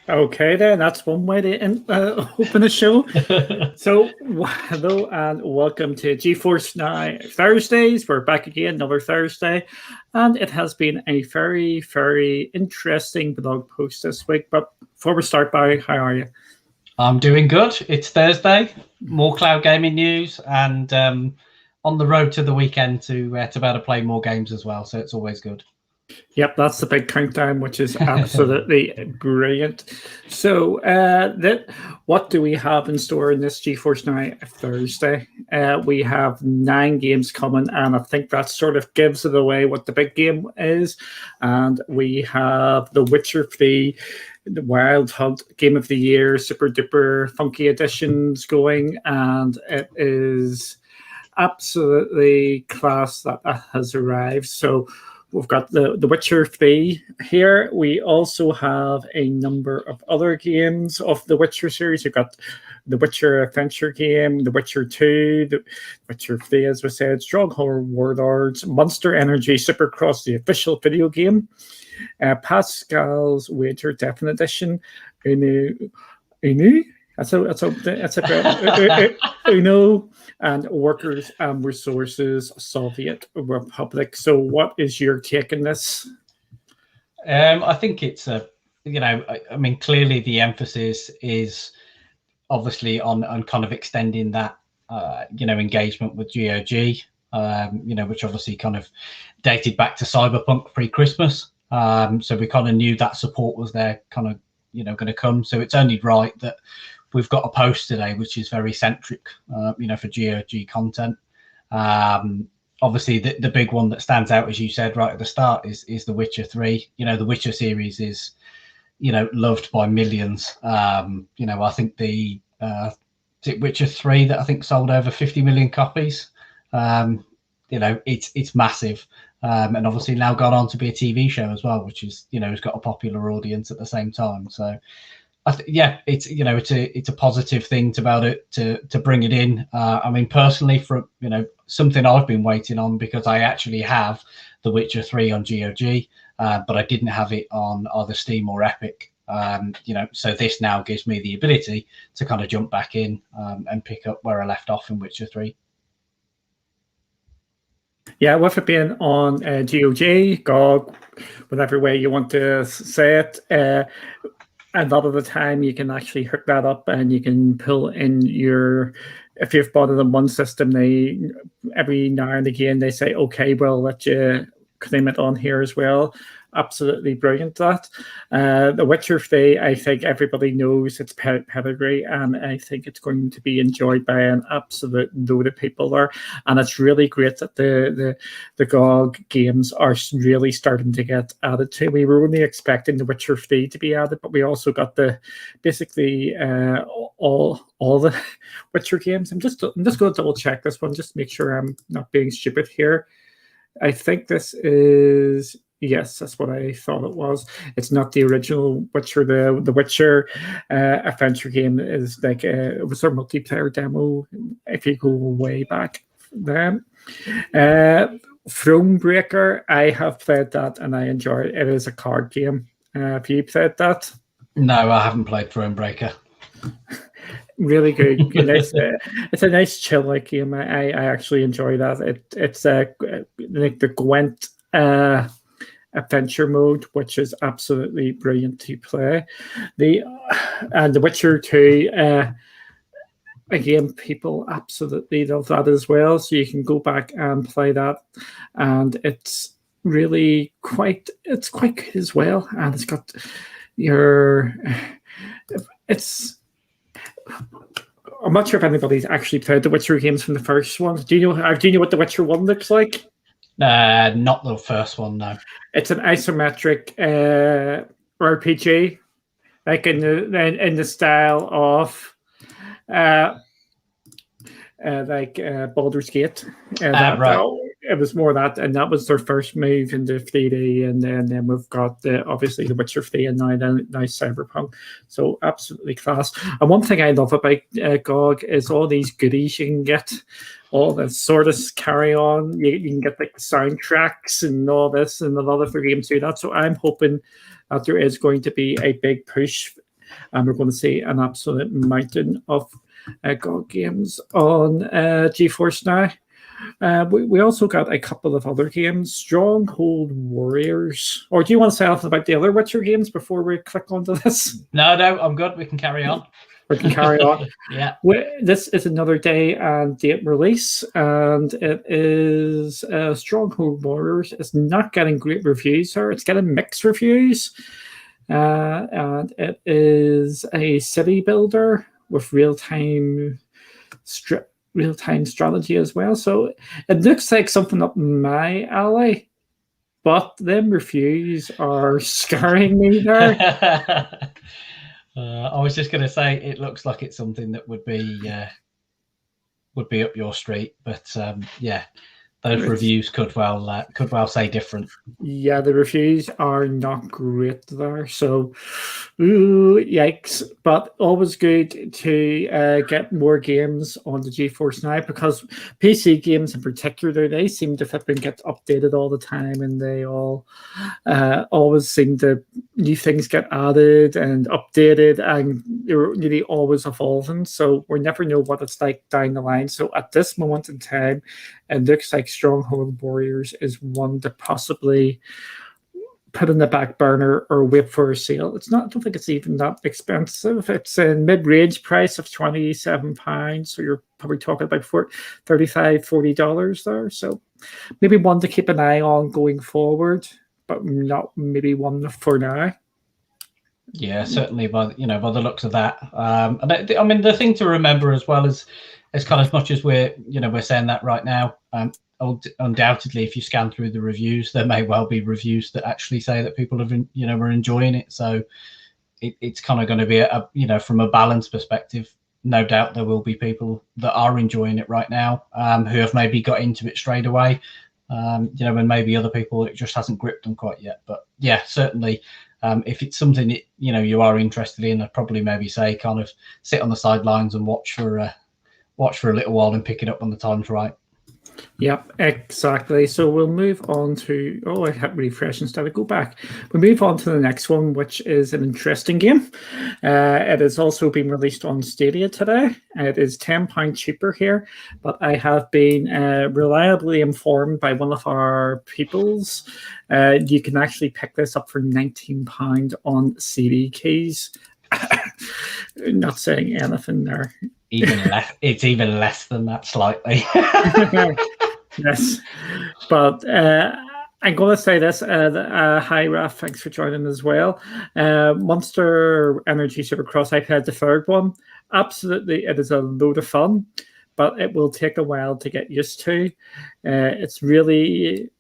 Okay, then that's one way to open a show. So, hello and welcome to GeForce Now Thursdays. We're back again, another Thursday, and it has been a very, very interesting blog post this week. But before we start, Barry, how are you? I'm doing good. It's Thursday, more cloud gaming news, and on the road to the weekend to be able to play more games as well. So it's always good. Yep, that's the big countdown, which is absolutely brilliant. So, what do we have in store in this GeForce Now Thursday? We have 9 games coming, and I think that sort of gives it away what the big game is. And we have The Witcher 3, the Wild Hunt Game of the Year, super duper funky editions going, and it is absolutely class that has arrived. So, we've got the Witcher 3 here. We also have a number of other games of the Witcher series. We've got the Witcher adventure game, the Witcher 2, the Witcher 3, as we said, Stronghold Warlords, Monster Energy Supercross, the official video game, Pascal's Wager Definite Edition, Unu. That's a Uno, and Workers and Resources Soviet Republic. So, what is your take on this? I think it's clearly the emphasis is obviously on kind of extending that engagement with GOG, which obviously kind of dated back to Cyberpunk pre-Christmas. So we kind of knew that support was there, kind of going to come. So it's only right that we've got a post today which is very centric, for GOG content. Obviously, the big one that stands out, as you said right at the start, is The Witcher 3. The Witcher series is, loved by millions. I think the Witcher 3 that I think sold over 50 million copies. It's massive. And obviously now gone on to be a TV show as well, which is, has got a popular audience at the same time. So, it's a positive thing to bring it in. Personally, for something I've been waiting on, because I actually have The Witcher 3 on GOG, but I didn't have it on either Steam or Epic. So this now gives me the ability to kind of jump back in and pick up where I left off in Witcher 3. Yeah, with it being on GOG, whatever way you want to say it, a lot of the time you can actually hook that up and you can pull in if you've bought it on one system, every now and again they say, okay, we'll let you claim it on here as well. Absolutely brilliant, that. The Witcher 3, I think everybody knows its pedigree, and I think it's going to be enjoyed by an absolute load of people there. And it's really great that the GOG games are really starting to get added to. We were only expecting The Witcher 3 to be added, but we also got basically all the Witcher games. I'm just going to double check this one, just to make sure I'm not being stupid here. I think this is... Yes, that's what I thought it was. It's not the original Witcher. The Witcher adventure game is like it was their multiplayer demo. If you go way back then, Thronebreaker, I have played that and I enjoy it. It is a card game. Have you played that? No, I haven't played Thronebreaker. Really good. It's a nice chill like game. I actually enjoy that. It's like the Gwent adventure mode, which is absolutely brilliant to play. And The Witcher 2, again, people absolutely love that as well. So you can go back and play that, and it's really quite good as well. And it's got I'm not sure if anybody's actually played the Witcher games from the first one. Do you know what the Witcher 1 looks like? Not the first one, no. It's an isometric RPG, like in the style of Baldur's Gate. Right. It was more that, and that was their first move into 3D, and then we've got obviously the Witcher 3, and now Cyberpunk. So absolutely class. And one thing I love about GOG is all these goodies you can get, all the sort of carry on. You can get like the soundtracks and all this, and a lot of the games do that. So I'm hoping that there is going to be a big push and we're going to see an absolute mountain of GOG games on GeForce Now. We also got a couple of other games, Stronghold Warriors. Or do you want to say anything about the other Witcher games before we click onto this? No, I'm good. We can carry on. We can carry on. Yeah. This is another day and date release, and it is Stronghold Warriors. It's not getting great reviews, sir. It's getting mixed reviews. And it is a city builder with real-time strategy as well. So it looks like something up my alley, but them reviews are scaring me there. I was just going to say it looks like it's something that would be up your street, but yeah, those reviews could well say different. Yeah, the reviews are not great there, so ooh, yikes. But always good to get more games on the GeForce Now, because PC games in particular, they seem to flip and get updated all the time, and they all always seem to new things get added and updated, and they're really always evolving, so we never know what it's like down the line. So at this moment in time, it looks like Stronghold Warriors is one to possibly put in the back burner or wait for a sale. It's not. I don't think it's even that expensive. It's a mid-range price of £27, so you're probably talking about $35, $40 there. So maybe one to keep an eye on going forward, but not maybe one for now. Yeah, certainly by the looks of that. And I mean, the thing to remember as well is kind of, as much as we're saying that right now, undoubtedly, if you scan through the reviews, there may well be reviews that actually say that people have are enjoying it. So it's kind of going to be from a balance perspective. No doubt there will be people that are enjoying it right now, who have maybe got into it straight away, and maybe other people, it just hasn't gripped them quite yet. But yeah, certainly. If it's something that you are interested in, I'd probably maybe say kind of sit on the sidelines and watch for a little while and pick it up when the time's right. Yep, exactly. So we'll move on to, I hit refresh instead of go back. We'll move on to the next one, which is an interesting game. It has also been released on Stadia today. It is £10 cheaper here, but I have been reliably informed by one of our peoples. You can actually pick this up for £19 on CD keys. Not saying anything there. It's even less than that slightly. Yes, but I'm going to say this. Hi, Raf. Thanks for joining as well. Monster Energy Supercross. I played the third one. Absolutely, it is a load of fun, but it will take a while to get used to. It's really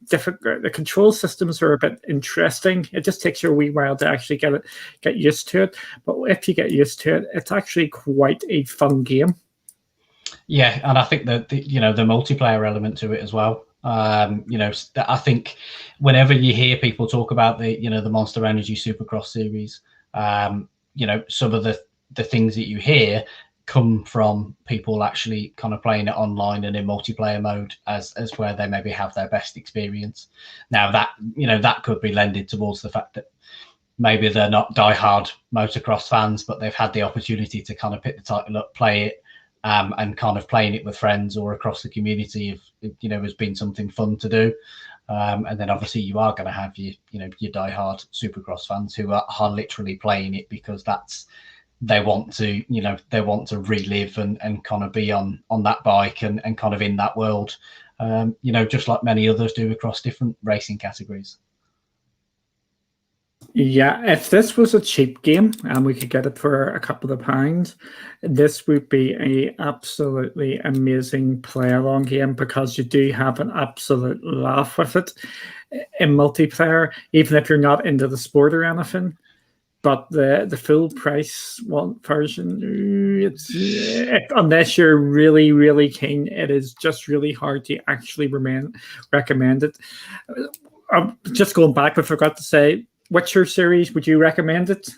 difficult. The control systems are a bit interesting. It just takes you a wee while to actually get used to it. But if you get used to it, it's actually quite a fun game. Yeah, and I think that the multiplayer element to it as well. I think whenever you hear people talk about the Monster Energy Supercross series, some of the things that you hear come from people actually kind of playing it online and in multiplayer mode as where they maybe have their best experience. Now that could be lended towards the fact that maybe they're not diehard motocross fans, but they've had the opportunity to kind of pick the title up, play it, and kind of playing it with friends or across the community has been something fun to do. And then obviously you are going to have your diehard Supercross fans who are literally playing it because they want to relive and kind of be on that bike and kind of in that world, just like many others do across different racing categories. Yeah, if this was a cheap game and we could get it for a couple of pounds, this would be a absolutely amazing play-along game because you do have an absolute laugh with it in multiplayer, even if you're not into the sport or anything. But the full price version, unless you're really, really keen, it is just really hard to actually recommend it. Just going back, I forgot to say, Witcher series, would you recommend it?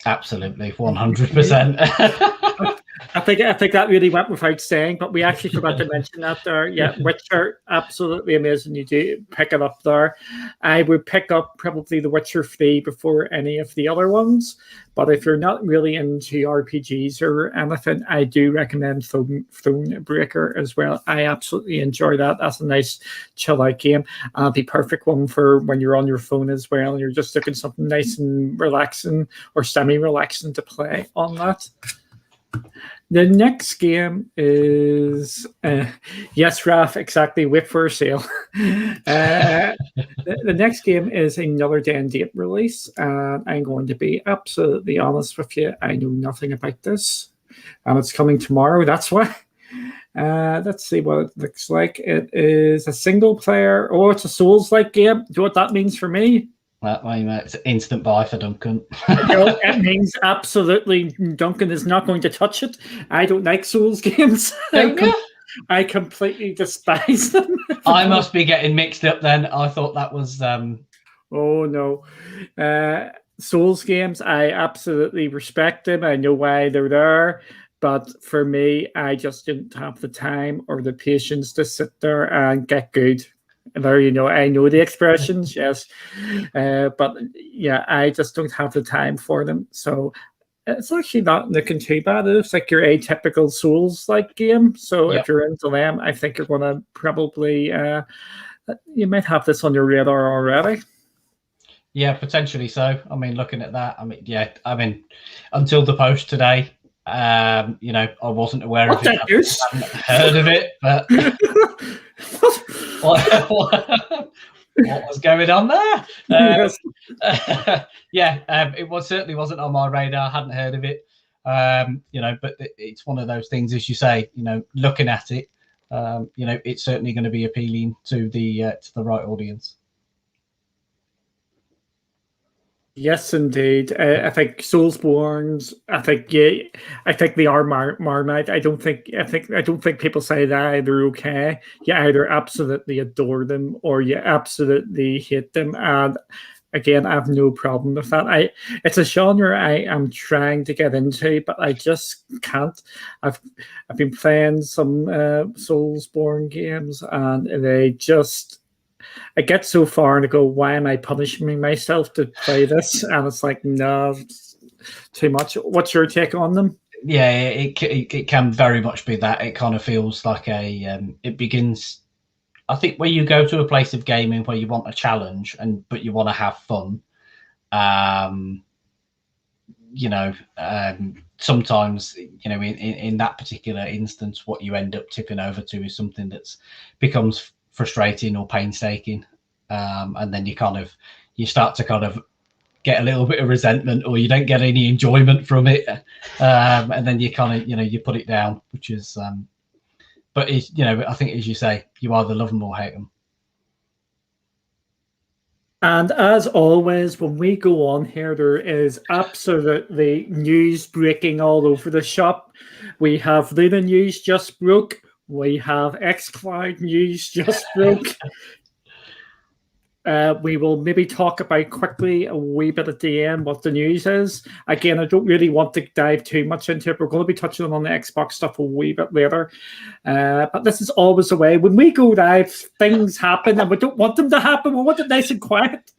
Absolutely, 100%. I think that really went without saying, but we actually forgot to mention that there. Yeah, Witcher, absolutely amazing. You do pick it up there. I would pick up probably The Witcher 3 before any of the other ones. But if you're not really into RPGs or anything, I do recommend Thronebreaker as well. I absolutely enjoy that. That's a nice chill out game. The perfect one for when you're on your phone as well and you're just looking something nice and relaxing or semi-relaxing to play on that. The next game is yes, Raf, exactly. Wait for a sale. The next game is another day and date release, and I'm going to be absolutely honest with you. I know nothing about this, and it's coming tomorrow. That's why. Let's see what it looks like. It is a single player. Oh, it's a Souls-like game. Do you know what that means for me? It's an instant buy for Duncan. No, it means absolutely Duncan is not going to touch it. I don't like Souls games. I completely despise them. I must be getting mixed up then. I thought that was... Oh, no. Souls games, I absolutely respect them. I know why they're there. But for me, I just didn't have the time or the patience to sit there and get good. There, you know, I know the expressions, yes, but yeah, I just don't have the time for them. So it's actually not looking too bad. It's like your atypical Souls-like game. So if you're into them, I think you're going to probably you might have this on your radar already. Yeah, potentially so. I mean, looking at that, until the post today, you know, I wasn't aware of it. I hadn't heard of it, but. What was going on there? It certainly wasn't on my radar. I hadn't heard of it. You know, but it's one of those things, as you say. You know, looking at it, you know, it's certainly going to be appealing to the right audience. Yes, indeed. I think Soulsborne's. I think they are Marmite. I don't think people say that they're okay. You either absolutely adore them or you absolutely hate them. And again, I have no problem with that. It's a genre I am trying to get into, but I just can't. I've been playing some Soulsborne games, and they just. I get so far and I go, why am I punishing myself to play this? And it's like, no, it's too much. What's your take on them? Yeah, it can very much be that. It kind of feels like it begins, I think, where you go to a place of gaming where you want a challenge but you want to have fun. You know, sometimes, you know, in that particular instance, what you end up tipping over to is something that's becomes frustrating or painstaking, and then you start to get a little bit of resentment, or you don't get any enjoyment from it, and then you you put it down, which is but you know, I think, as you say, you either love them or hate them. And as always, when we go on here, there is absolutely news breaking all over the shop. We have Luna news just broke. We have xCloud news just broke. We will maybe talk about quickly a wee bit at the end what the news is. Again, I don't really want to dive too much into it. We're going to be touching on the Xbox stuff a wee bit later. But this is always the way. When we go live, things happen and we don't want them to happen. We want it nice and quiet.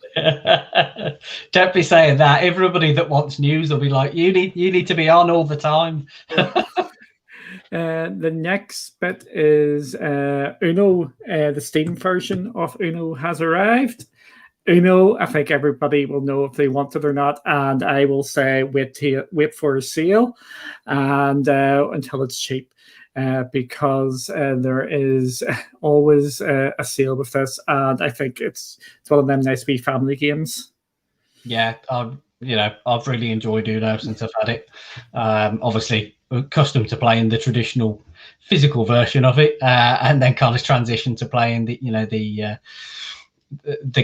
Don't be saying that. Everybody that wants news will be like, you need to be on all the time. The next bit is Uno. The Steam version of Uno has arrived. Uno, I think everybody will know if they want it or not, and I will say wait for a sale and until it's cheap, because there is always a sale with this, and I think it's one of them nice wee family games. Yeah, I've really enjoyed Uno since I've had it. Obviously, accustomed to playing the traditional physical version of it, and then kind of transition to playing the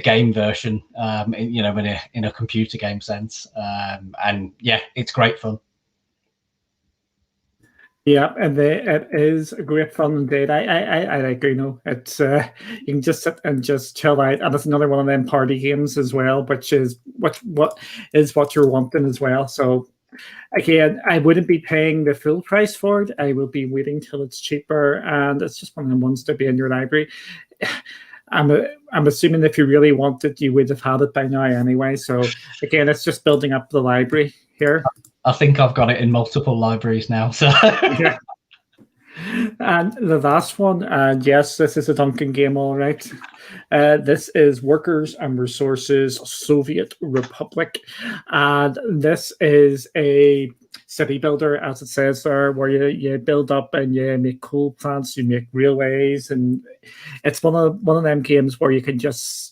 game version, in a computer game sense. And yeah, it's great fun. Yeah, and it is a great fun indeed. I like Uno. It's you can just sit and just chill out, and it's another one of them party games as well, which is what you're wanting as well. So again, I wouldn't be paying the full price for it. I will be waiting till it's cheaper, and it's just one of the ones to be in your library. I'm assuming if you really wanted, you would have had it by now anyway. So again, it's just building up the library here. I think I've got it in multiple libraries now. So yeah. And the last one, and yes, this is a Duncan game, all right. This is Workers and Resources Soviet Republic. And this is a city builder, as it says there, where you build up and you make coal plants, you make railways, and it's one of them games where you can just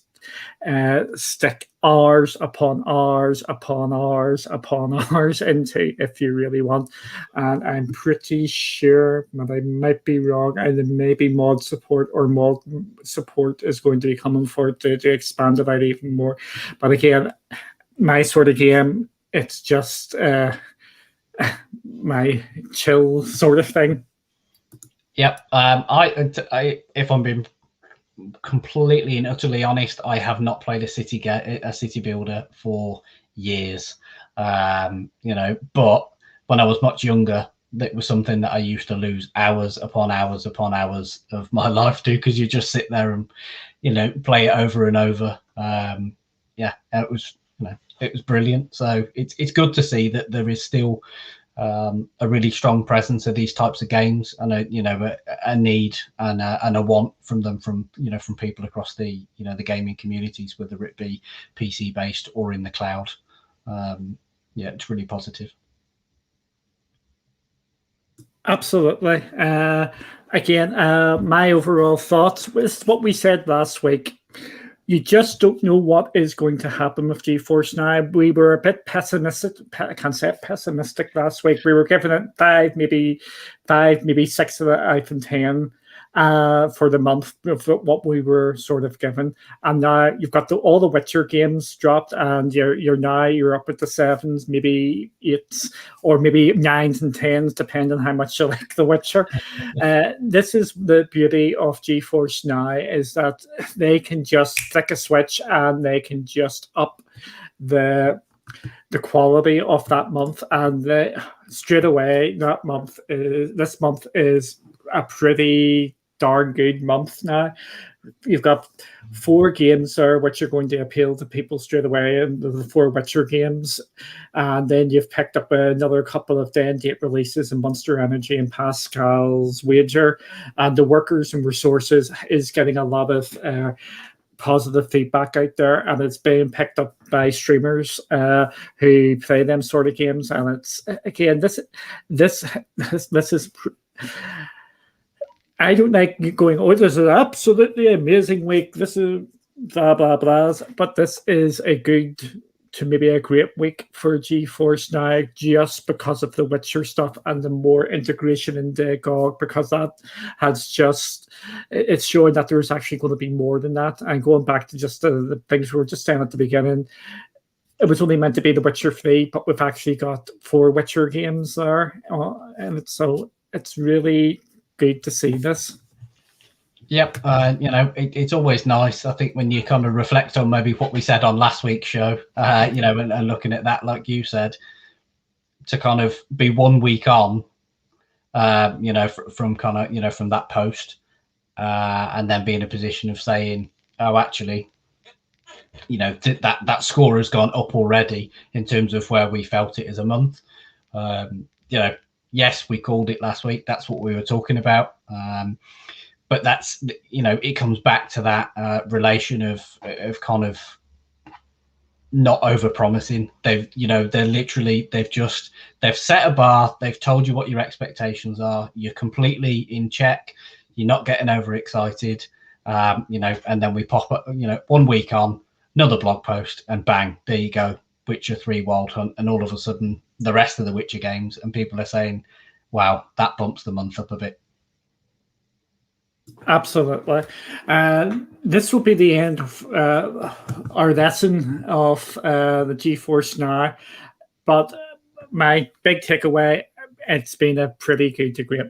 stick hours upon hours upon hours upon hours into if you really want. And I'm pretty sure, but I might be wrong, and maybe mod support is going to be coming for it to expand it out even more. But again, my sort of game, it's just my chill sort of thing. Yep. I if I'm being completely and utterly honest, I have not played a city builder for years. But when I was much younger, that was something that I used to lose hours upon hours upon hours of my life to, because you just sit there and play it over and over. It was brilliant. So it's good to see that there is still a really strong presence of these types of games, and a need and a want from them, from people across the the gaming communities, whether it be PC based or in the cloud. It's really positive. Absolutely. Again, my overall thoughts was what we said last week. You just don't know what is going to happen with GeForce Now. We were a bit pessimistic. I can't say pessimistic last week. We were giving it 5, maybe 6 out of 10 for the month of what we were sort of given. And now you've got all the Witcher games dropped, and you're up at the 7s, maybe 8s, or maybe 9s and 10s, depending on how much you like the Witcher. This is the beauty of GeForce Now, is that they can just flick a switch and they can just up the quality of that month, and straight away this month is a pretty darn good month now. You've got 4 games there which are going to appeal to people straight away, and the 4 Witcher games, and then you've picked up another couple of day-and-date releases in Monster Energy and Pascal's Wager, and the Workers and Resources is getting a lot of positive feedback out there, and it's being picked up by streamers who play them sort of games. And it's, again, this is I don't like going, oh, this is an absolutely amazing week, this is blah blah blah, but this is a good to maybe a great week for GeForce Now, just because of the Witcher stuff and the more integration into GOG, because that has it's showing that there's actually going to be more than that. And going back to just the things we were just saying at the beginning, it was only meant to be the Witcher 3, but we've actually got 4 Witcher games there, and it's really good to see this. Yep. It's always nice, I think, when you kind of reflect on maybe what we said on last week's show, and looking at that, like you said, to kind of be 1 week on, from kind of, from that post, and then be in a position of saying, oh, actually, that score has gone up already in terms of where we felt it as a month. Yes, we called it last week. That's what we were talking about. But that's, it comes back to that relation of kind of not over promising. They've set a bar. They've told you what your expectations are. You're completely in check. You're not getting overexcited. And then we pop up, 1 week on, another blog post, and bang, there you go, Witcher 3 Wild Hunt, and all of a sudden the rest of the Witcher games, and people are saying, wow, that bumps the month up a bit. Absolutely. This will be the end of our lesson of the GeForce Now. But my big takeaway, it's been a pretty good to great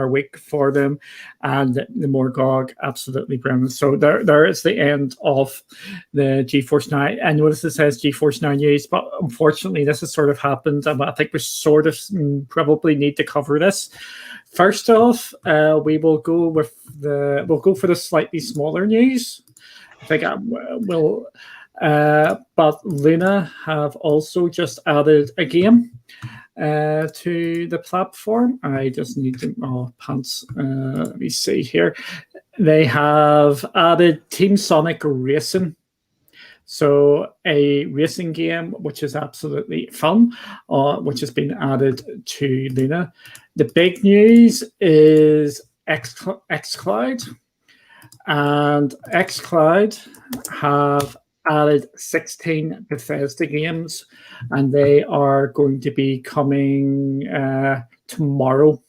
week for them, and the more GOG absolutely brilliant. So there is the end of the GeForce Now. I notice it says GeForce Now news, but unfortunately this has sort of happened, and I think we sort of probably need to cover this. First off, we will go for the slightly smaller news. I think I will. But Luna have also just added a game to the platform. I just need to pants. Let me see here. They have added Team Sonic Racing. So a racing game which is absolutely fun, which has been added to Luna. The big news is xCloud, and xCloud have added 16 Bethesda games, and they are going to be coming tomorrow.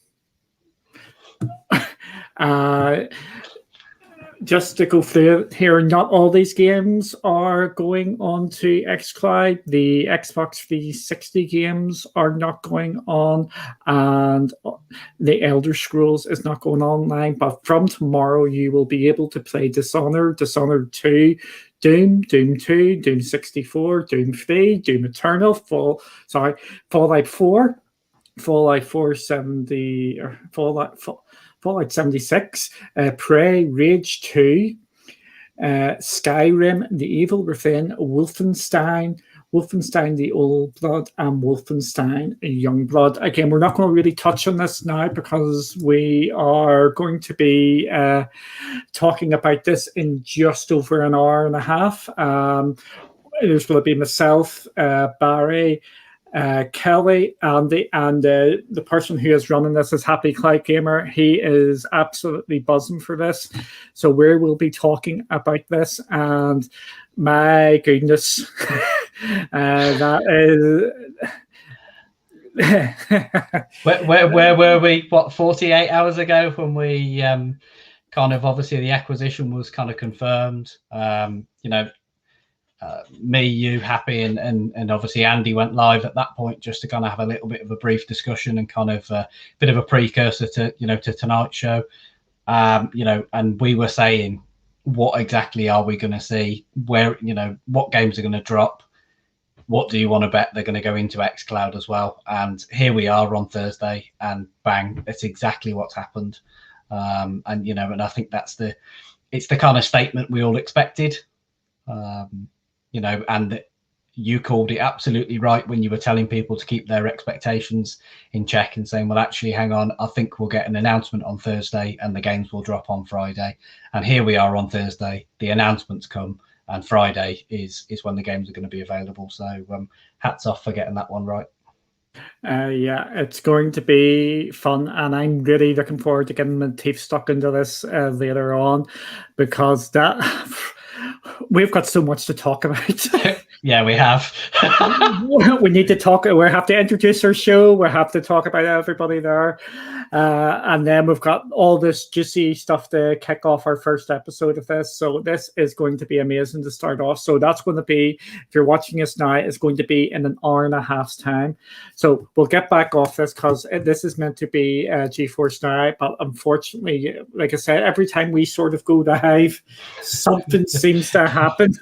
Just to go through it here, not all these games are going on to xCloud. The Xbox 360 games are not going on, and the Elder Scrolls is not going online. But from tomorrow, you will be able to play Dishonored, Dishonored 2, Doom, Doom 2, Doom 64, Doom 3, Doom Eternal, Fallout 4, Fallout 470, or Fallout 76, Prey, Rage 2, Skyrim, The Evil Within, Wolfenstein the Old Blood, and Wolfenstein Youngblood. Again, we're not going to really touch on this now because we are going to be talking about this in just over an hour and a half. There's going to be myself, Barry, Kelly, Andy, and the person who is running this is Happy Cloud Gamer. He is absolutely buzzing for this. So we will be talking about this, and my goodness, that is... where were we, 48 hours ago when we kind of, obviously the acquisition was kind of confirmed. Me, you, Happy, and obviously Andy went live at that point just to kind of have a little bit of a brief discussion and kind of a bit of a precursor to to tonight's show. And we were saying, what exactly are we going to see? Where, what games are going to drop? What do you want to bet they're going to go into xCloud as well? And here we are on Thursday, and bang, that's exactly what's happened. And I think it's the kind of statement we all expected. And you called it absolutely right when you were telling people to keep their expectations in check and saying, well, actually, hang on, I think we'll get an announcement on Thursday and the games will drop on Friday. And here we are on Thursday, the announcements come, and Friday is when the games are going to be available. So hats off for getting that one right. Yeah, it's going to be fun, and I'm really looking forward to getting my teeth stuck into this later on, because we've got so much to talk about. Yeah, we have. We need to talk. We have to introduce our show. We have to talk about everybody there. And then we've got all this juicy stuff to kick off our first episode of this. So this is going to be amazing to start off. So that's going to be, if you're watching us now, it's going to be in an hour and a half's time. So we'll get back off this because this is meant to be GeForce Now. But unfortunately, like I said, every time we sort of go live, something seems to happen.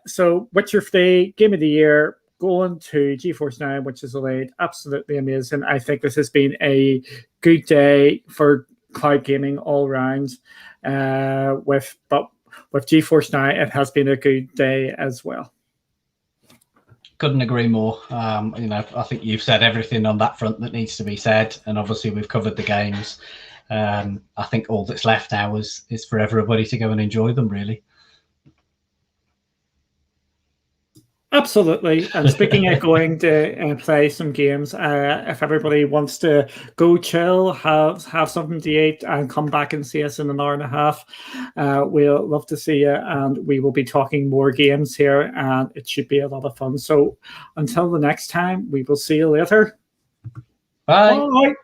So Witcher 3, Game of the Year, going to GeForce Now, which is delayed. Absolutely amazing. I think this has been a good day for cloud gaming all around. With GeForce Now, it has been a good day as well. Couldn't agree more. I think you've said everything on that front that needs to be said, and obviously we've covered the games. I think all that's left now is for everybody to go and enjoy them, really. Absolutely. And speaking of going to play some games, if everybody wants to go chill, have something to eat, and come back and see us in an hour and a half, we'll love to see you. And we will be talking more games here, and it should be a lot of fun. So until the next time, we will see you later. Bye. Bye.